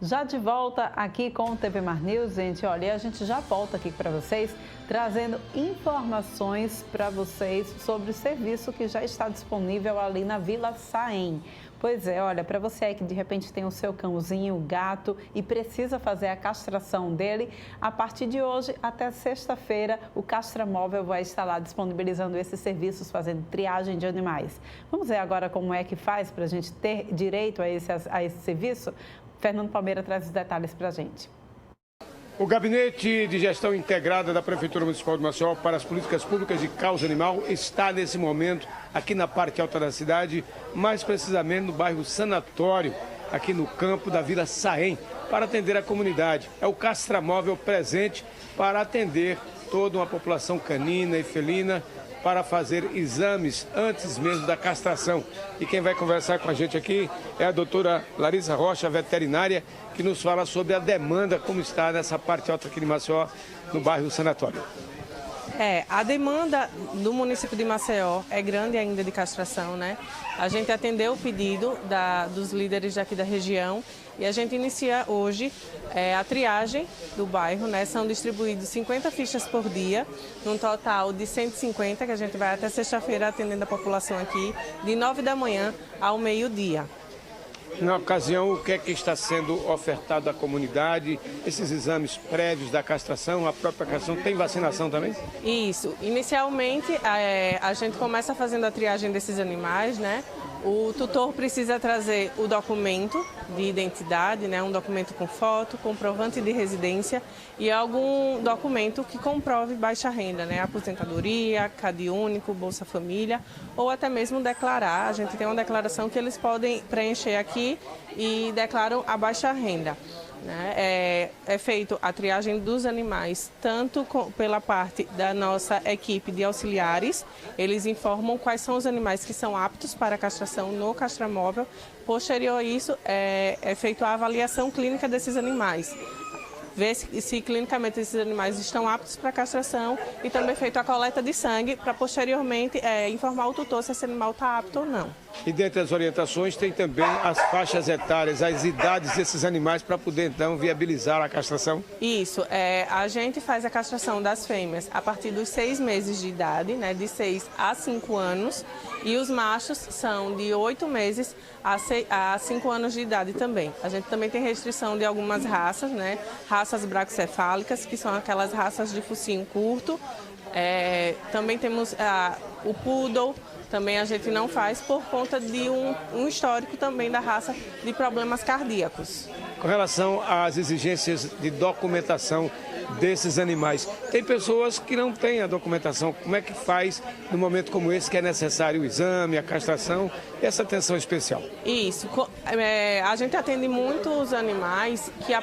Já de volta aqui com o TV Mar News, gente. Olha, e a gente já volta aqui para vocês, trazendo informações para vocês sobre o serviço que já está disponível ali na Vila Saem. Pois é, olha, para você aí que de repente tem o seu cãozinho, o gato, e precisa fazer a castração dele, a partir de hoje até sexta-feira, o Castramóvel vai estar lá disponibilizando esses serviços, fazendo triagem de animais. Vamos ver agora como é que faz para a gente ter direito a esse serviço? Fernando Palmeira traz os detalhes para a gente. O Gabinete de Gestão Integrada da Prefeitura Municipal de Maceió para as Políticas Públicas de Causa Animal está nesse momento aqui na parte alta da cidade, mais precisamente no bairro Sanatório, aqui no campo da Vila Saem, para atender a comunidade. É o Castramóvel presente para atender toda uma população canina e felina, para fazer exames antes mesmo da castração. E quem vai conversar com a gente aqui é a doutora Larissa Rocha, veterinária, que nos fala sobre a demanda, como está nessa parte alta aqui de Maceió, no bairro Sanatório. A demanda do município de Maceió é grande ainda de castração, né? A gente atendeu o pedido dos líderes daqui da região e a gente inicia hoje a triagem do bairro, né? São distribuídos 50 fichas por dia, num total de 150, que a gente vai até sexta-feira atendendo a população aqui, de 9 da manhã ao meio-dia. Na ocasião, o que é que está sendo ofertado à comunidade? Esses exames prévios da castração, a própria castração, tem vacinação também? Isso. Inicialmente, a gente começa fazendo a triagem desses animais, né? O tutor precisa trazer o documento de identidade, né? Um documento com foto, comprovante de residência e algum documento que comprove baixa renda, né? Aposentadoria, CAD único, Bolsa Família ou até mesmo declarar. A gente tem uma declaração que eles podem preencher aqui e declaram a baixa renda. É feito a triagem dos animais, tanto pela parte da nossa equipe de auxiliares, eles informam quais são os animais que são aptos para a castração no Castramóvel. Posterior a isso, é feita a avaliação clínica desses animais, ver se clinicamente esses animais estão aptos para castração e também feita a coleta de sangue para posteriormente informar o tutor se esse animal está apto ou não. E dentre as orientações tem também as faixas etárias, as idades desses animais para poder então viabilizar a castração? Isso, a gente faz a castração das fêmeas a partir dos 6 meses de idade, né, de 6 a 5 anos, e os machos são de 8 meses a 5 anos de idade também. A gente também tem restrição de algumas raças, né, raças bracocefálicas, que são aquelas raças de focinho curto. Também temos o poodle, também a gente não faz por conta de um histórico também da raça de problemas cardíacos. Com relação às exigências de documentação desses animais, tem pessoas que não têm a documentação. Como é que faz no momento como esse que é necessário o exame, a castração e essa atenção especial? Isso. A gente atende muitos animais que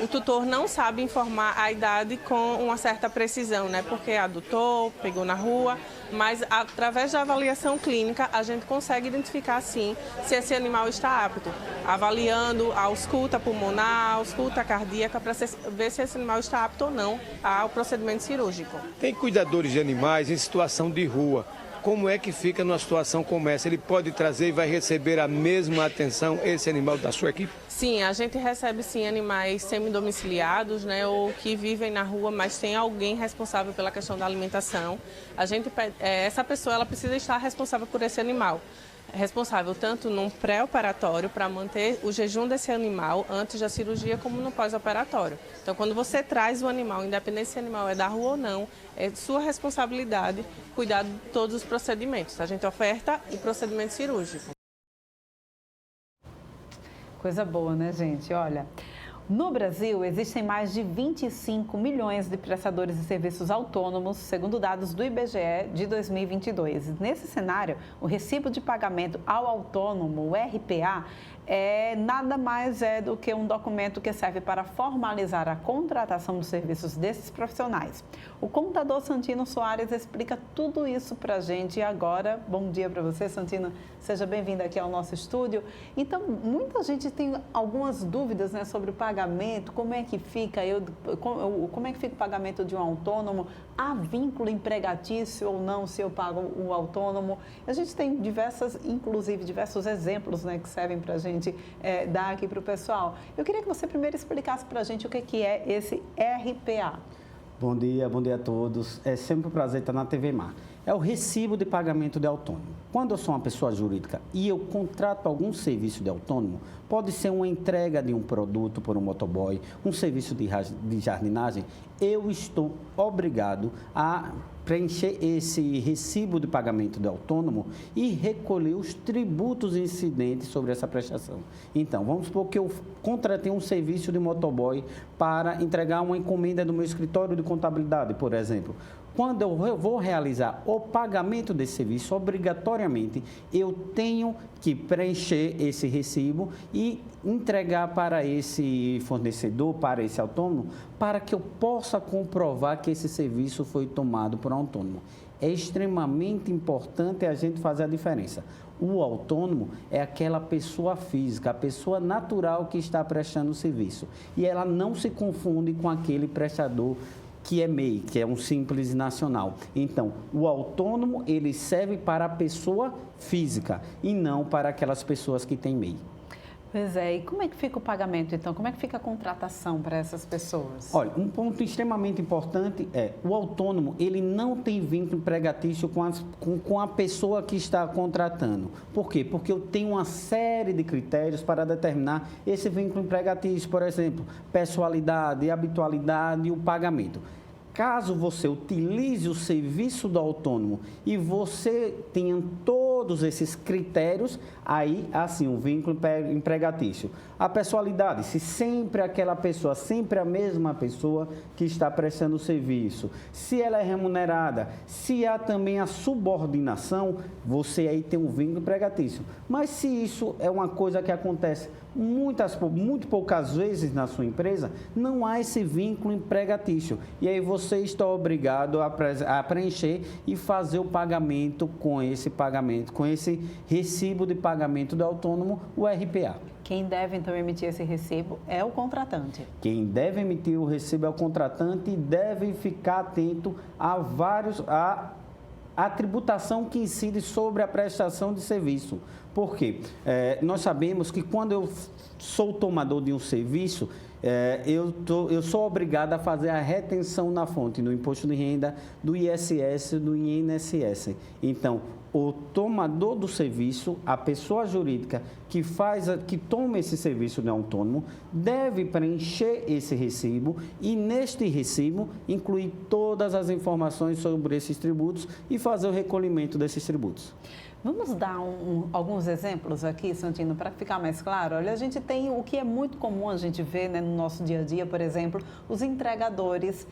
o tutor não sabe informar a idade com uma certa precisão, né? Porque adotou, pegou na rua, mas através da avaliação clínica a gente consegue identificar sim se esse animal está apto, avaliando a ausculta pulmonar, a ausculta cardíaca para ver se esse animal está apto ou não ao procedimento cirúrgico. Tem cuidadores de animais em situação de rua. Como é que fica numa situação como essa? Ele pode trazer e vai receber a mesma atenção esse animal da sua equipe? Sim, a gente recebe sim animais semidomiciliados, né, ou que vivem na rua, mas tem alguém responsável pela questão da alimentação. Essa pessoa ela precisa estar responsável por esse animal. Responsável tanto num pré-operatório para manter o jejum desse animal antes da cirurgia como no pós-operatório. Então, quando você traz o animal, independente se o animal é da rua ou não, é sua responsabilidade cuidar de todos os procedimentos. A gente oferta o procedimento cirúrgico. Coisa boa, né, gente? Olha, no Brasil, existem mais de 25 milhões de prestadores de serviços autônomos, segundo dados do IBGE de 2022. Nesse cenário, o recibo de pagamento ao autônomo, o RPA, nada mais do que um documento que serve para formalizar a contratação dos serviços desses profissionais. O contador Santino Soares explica tudo isso para a gente e agora, bom dia para você, Santino, seja bem-vindo aqui ao nosso estúdio. Então, muita gente tem algumas dúvidas, né, sobre o pagamento pagamento, como é que fica? Como é que fica o pagamento de um autônomo? Há vínculo empregatício ou não se eu pago o autônomo? A gente tem inclusive diversos exemplos, né, que servem para a gente dar aqui para o pessoal. Eu queria que você primeiro explicasse para a gente o que é esse RPA. Bom dia a todos. É sempre um prazer estar na TV Mar. É o recibo de pagamento de autônomo. Quando eu sou uma pessoa jurídica e eu contrato algum serviço de autônomo, pode ser uma entrega de um produto por um motoboy, um serviço de jardinagem, eu estou obrigado a preencher esse recibo de pagamento de autônomo e recolher os tributos incidentes sobre essa prestação. Então, vamos supor que eu contratei um serviço de motoboy para entregar uma encomenda do meu escritório de contabilidade, por exemplo. Quando eu vou realizar o pagamento desse serviço, obrigatoriamente, eu tenho que preencher esse recibo e entregar para esse fornecedor, para esse autônomo, para que eu possa comprovar que esse serviço foi tomado por um autônomo. É extremamente importante a gente fazer a diferença. O autônomo é aquela pessoa física, a pessoa natural que está prestando o serviço. E ela não se confunde com aquele prestador que é MEI, que é um simples nacional. Então, o autônomo, ele serve para a pessoa física e não para aquelas pessoas que têm MEI. Pois é, e como é que fica o pagamento, então? Como é que fica a contratação para essas pessoas? Olha, um ponto extremamente importante é, o autônomo, ele não tem vínculo empregatício com a pessoa que está contratando. Por quê? Porque eu tenho uma série de critérios para determinar esse vínculo empregatício, por exemplo, pessoalidade, habitualidade e o pagamento. Caso você utilize o serviço do autônomo e você tenha todos esses critérios, aí, assim, o vínculo empregatício. A pessoalidade, se sempre aquela pessoa, sempre a mesma pessoa que está prestando o serviço, se ela é remunerada, se há também a subordinação, você aí tem um vínculo empregatício. Mas se isso é uma coisa que acontece muito poucas vezes na sua empresa, não há esse vínculo empregatício. E aí você está obrigado a preencher e fazer o pagamento com esse recibo de pagamento do autônomo, o RPA. Quem deve, então, emitir esse recibo é o contratante. Quem deve emitir o recibo é o contratante e deve ficar atento a tributação que incide sobre a prestação de serviço. Por quê? Nós sabemos que quando eu sou tomador de um serviço, eu sou obrigado a fazer a retenção na fonte, no imposto de renda, do ISS, do INSS. Então, o tomador do serviço, a pessoa jurídica que toma esse serviço de autônomo, deve preencher esse recibo e, neste recibo, incluir todas as informações sobre esses tributos e fazer o recolhimento desses tributos. Vamos dar alguns exemplos aqui, Santino, para ficar mais claro. Olha, a gente tem o que é muito comum a gente ver, né, no nosso dia a dia, por exemplo, os entregadores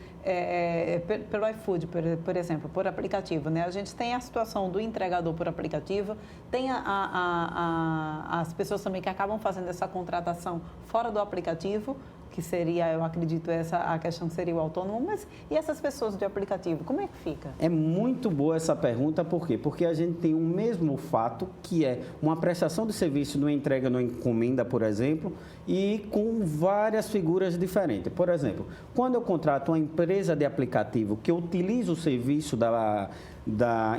pelo iFood, por exemplo, por aplicativo, né? A gente tem a situação do entregador por aplicativo, tem as pessoas também que acabam fazendo essa contratação fora do aplicativo, que seria, eu acredito, a questão seria o autônomo, mas e essas pessoas do aplicativo, como é que fica? É muito boa essa pergunta, por quê? Porque a gente tem o mesmo fato, que é uma prestação de serviço numa entrega, numa encomenda, por exemplo, e com várias figuras diferentes. Por exemplo, quando eu contrato uma empresa de aplicativo que utiliza o serviço da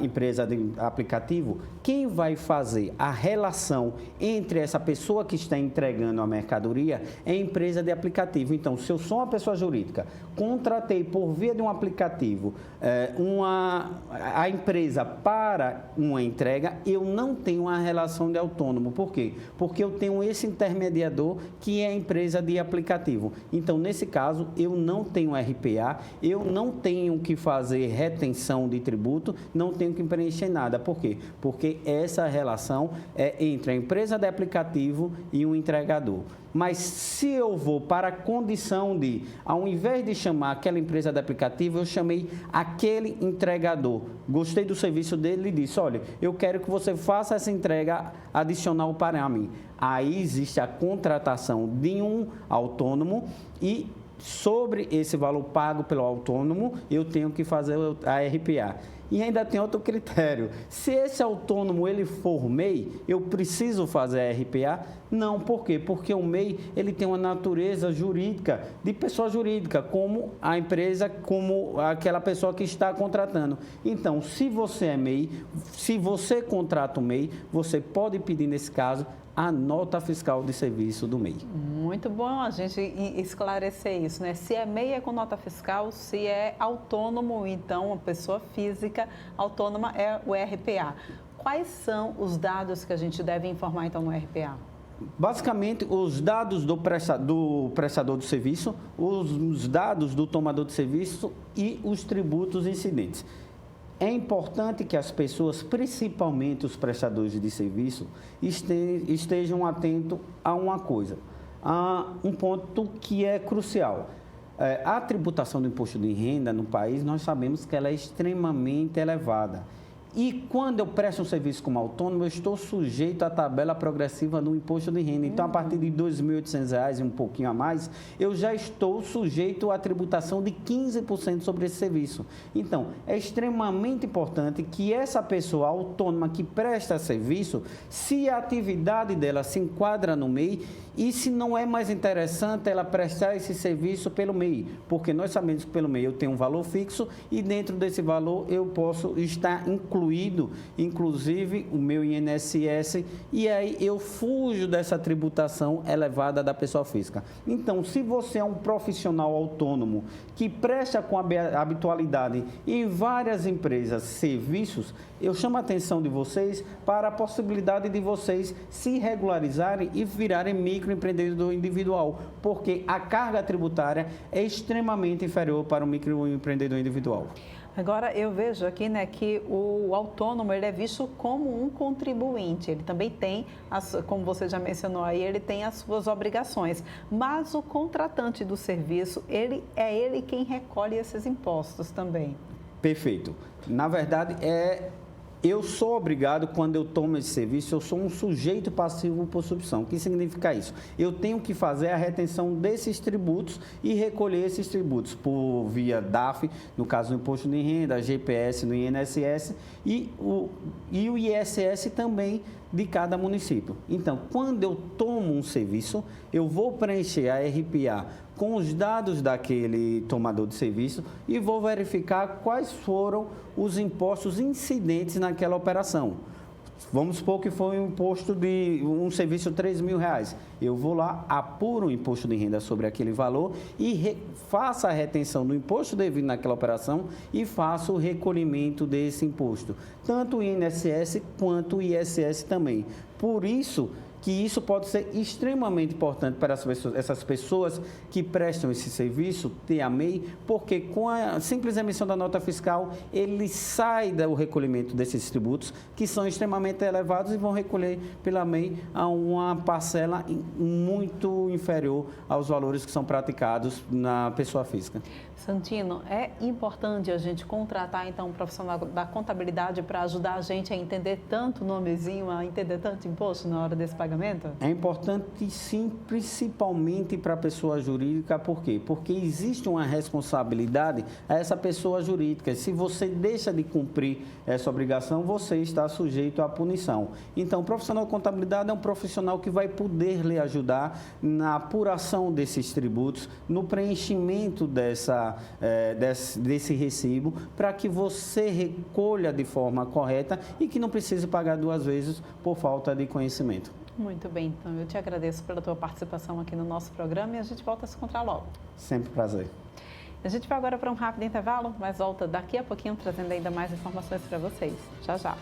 empresa de aplicativo, quem vai fazer a relação entre essa pessoa que está entregando a mercadoria é a empresa de aplicativo. Então, se eu sou uma pessoa jurídica, contratei por via de um aplicativo a empresa para uma entrega, eu não tenho uma relação de autônomo. Por quê? Porque eu tenho esse intermediador que é a empresa de aplicativo. Então, nesse caso, eu não tenho RPA, eu não tenho que fazer retenção de tributo, não tenho que preencher nada. Por quê? Porque essa relação é entre a empresa de aplicativo e o entregador. Mas se eu vou para a condição de, ao invés de chamar aquela empresa de aplicativo, eu chamei aquele entregador. Gostei do serviço dele e disse, olha, eu quero que você faça essa entrega adicional para mim. Aí existe a contratação de um autônomo e sobre esse valor pago pelo autônomo, eu tenho que fazer a RPA. E ainda tem outro critério. Se esse autônomo ele for MEI, eu preciso fazer a RPA? Não, por quê? Porque o MEI ele tem uma natureza jurídica de pessoa jurídica, como a empresa, como aquela pessoa que está contratando. Então, se você é MEI, se você contrata o MEI, você pode pedir, nesse caso, a nota fiscal de serviço do MEI. Muito bom a gente esclarecer isso, né? Se é MEI é com nota fiscal, se é autônomo, então, uma pessoa física autônoma é o RPA. Quais são os dados que a gente deve informar, então, no RPA? Basicamente, os dados do prestador de serviço, os dados do tomador de serviço e os tributos incidentes. É importante que as pessoas, principalmente os prestadores de serviço, estejam atentos a uma coisa, a um ponto que é crucial. A tributação do imposto de renda no país, nós sabemos que ela é extremamente elevada. E quando eu presto um serviço como autônomo, eu estou sujeito à tabela progressiva do imposto de renda. Então, a partir de R$ 2.800 e um pouquinho a mais, eu já estou sujeito à tributação de 15% sobre esse serviço. Então, é extremamente importante que essa pessoa autônoma que presta serviço, se a atividade dela se enquadra no MEI, e se não é mais interessante ela prestar esse serviço pelo MEI, porque nós sabemos que pelo MEI eu tenho um valor fixo e dentro desse valor eu posso estar incluído, inclusive o meu INSS, e aí eu fujo dessa tributação elevada da pessoa física. Então, se você é um profissional autônomo que presta com habitualidade em várias empresas serviços, eu chamo a atenção de vocês para a possibilidade de vocês se regularizarem e virarem microempreendedor individual, porque a carga tributária é extremamente inferior para o microempreendedor individual. Agora, eu vejo aqui, né, que o autônomo ele é visto como um contribuinte. Ele também tem, como você já mencionou aí, ele tem as suas obrigações. Mas o contratante do serviço, ele quem recolhe esses impostos também. Perfeito. Na verdade, eu sou obrigado, quando eu tomo esse serviço, eu sou um sujeito passivo por substituição. O que significa isso? Eu tenho que fazer a retenção desses tributos e recolher esses tributos por via DAF, no caso do Imposto de Renda, GPS no INSS e o ISS também de cada município. Então, quando eu tomo um serviço, eu vou preencher a RPA com os dados daquele tomador de serviço e vou verificar quais foram os impostos incidentes naquela operação. Vamos supor que foi um imposto de um serviço de R$3.000. Eu vou lá, apuro o imposto de renda sobre aquele valor e faço a retenção do imposto devido naquela operação e faço o recolhimento desse imposto. Tanto o INSS quanto o ISS também. Por isso que isso pode ser extremamente importante para essas pessoas que prestam esse serviço, ter a MEI, porque com a simples emissão da nota fiscal, ele sai do recolhimento desses tributos, que são extremamente elevados e vão recolher pela MEI a uma parcela muito inferior aos valores que são praticados na pessoa física. Santino, é importante a gente contratar, então, um profissional da contabilidade para ajudar a gente a entender tanto o nomezinho, a entender tanto imposto na hora desse pagamento? É importante, sim, principalmente para a pessoa jurídica. Por quê? Porque existe uma responsabilidade a essa pessoa jurídica. Se você deixa de cumprir essa obrigação, você está sujeito à punição. Então, o profissional de contabilidade é um profissional que vai poder lhe ajudar na apuração desses tributos, no preenchimento desse recibo, para que você recolha de forma correta e que não precise pagar duas vezes por falta de conhecimento. Muito bem, então eu te agradeço pela tua participação aqui no nosso programa e a gente volta a se encontrar logo. Sempre um prazer. A gente vai agora para um rápido intervalo, mas volta daqui a pouquinho trazendo ainda mais informações para vocês. Já, já.